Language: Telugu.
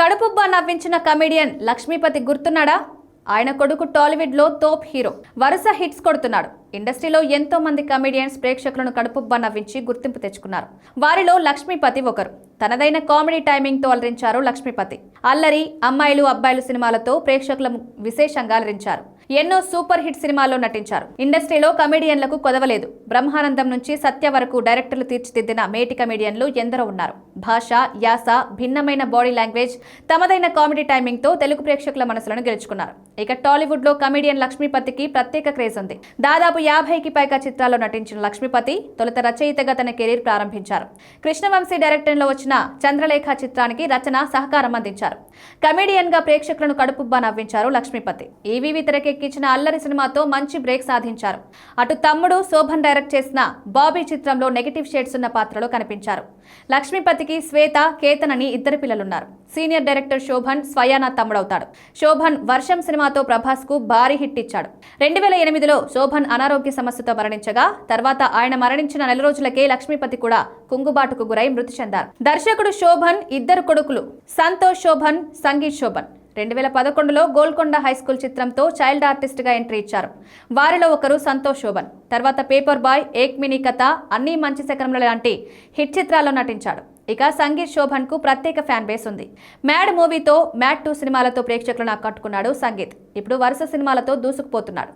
కడుపుబ్బా నవ్వించిన కమెడియన్ లక్ష్మీపతి గుర్తున్నాడా? ఆయన కొడుకు టాలీవుడ్లో తోప్ హీరో. వరుస హిట్స్ కొడుతున్నాడు. ఇండస్ట్రీలో ఎంతో మంది కమెడియన్స్ ప్రేక్షకులను కడుపుబ్బా నవ్వించి గుర్తింపు తెచ్చుకున్నారు. వారిలో లక్ష్మీపతి ఒకరు. తనదైన కామెడీ టైమింగ్ తో అలరించారు లక్ష్మీపతి. అల్లరి, అమ్మాయిలు అబ్బాయిలు సినిమాలతో ప్రేక్షకులను విశేషంగా అలరించారు. ఎన్నో సూపర్ హిట్ సినిమాల్లో నటించారు. ఇండస్ట్రీలో కమెడియన్లకు కొదవలేదు. బ్రహ్మానందం నుంచి సత్య వరకు డైరెక్టర్లు తీర్చిదిద్దిన మేటి కమెడియన్లు ఎందరో ఉన్నారు. భాష, యాస, భిన్నమైన బాడీ లాంగ్వేజ్, తమదైన కామెడీ టైమింగ్ తో తెలుగు ప్రేక్షకుల మనసులను గెలుచుకున్నారు. ఇక టాలీవుడ్ లో కమెడియన్ లక్ష్మీపతికి ప్రత్యేక క్రేజ్ ఉంది. దాదాపు 50కి పైగా చిత్రాల్లో నటించిన లక్ష్మీపతి తొలుత రచయితగా తన కెరీర్ ప్రారంభించారు. కృష్ణవంశీ డైరెక్టర్లో వచ్చిన చంద్రలేఖ చిత్రానికి రచన సహకారం అందించారు. కమెడియన్ గా ప్రేక్షకులను కడుపుబ్బా నవ్వించారు లక్ష్మీపతి. ఈవీవి తెరకెక్కించిన అల్లరి సినిమాతో మంచి బ్రేక్ సాధించారు. అటు తమ్ముడు శోభన్ డైరెక్ట్ చేసిన బాబీ చిత్రంలో నెగటివ్ షేడ్స్ ఉన్న పాత్రలో కనిపించారు. లక్ష్మీపతికి శ్వేత, కేతన్ అని ఇద్దరు పిల్లలున్నారు. సీనియర్ డైరెక్టర్ శోభన్ స్వయానా తమ్ముడవుతాడు. శోభన్ వర్షం సినిమాతో ప్రభాస్ కు భారీ హిట్ ఇచ్చాడు. 2008లో శోభన్ అనారోగ్య సమస్యతో మరణించగా తర్వాత ఆయన మరణించిన నెల రోజులకే లక్ష్మీపతి కూడా కుంగుబాటుకు గురై మృతి చెందారు. దర్శకుడు శోభన్ ఇద్దరు కొడుకులు సంతోష్ శోభన్, సంగీత్ శోభన్. 2011లో గోల్కొండ హైస్కూల్ చిత్రంతో చైల్డ్ ఆర్టిస్ట్ గా ఎంట్రీ ఇచ్చారు. వారిలో ఒకరు సంతోష్ శోభన్. తర్వాత పేపర్ బాయ్, ఏక్ మినీ కథ, అన్ని మంచి శకరముల లాంటి హిట్ చిత్రాల్లో నటించాడు. ఇక సంగీత్ శోభన్ కు ప్రత్యేక ఫ్యాన్ బేస్ ఉంది. మ్యాడ్ మూవీతో, మ్యాడ్ 2 సినిమాలతో ప్రేక్షకులను ఆకట్టుకున్నాడు సంగీత్. ఇప్పుడు వరుస సినిమాలతో దూసుకుపోతున్నాడు.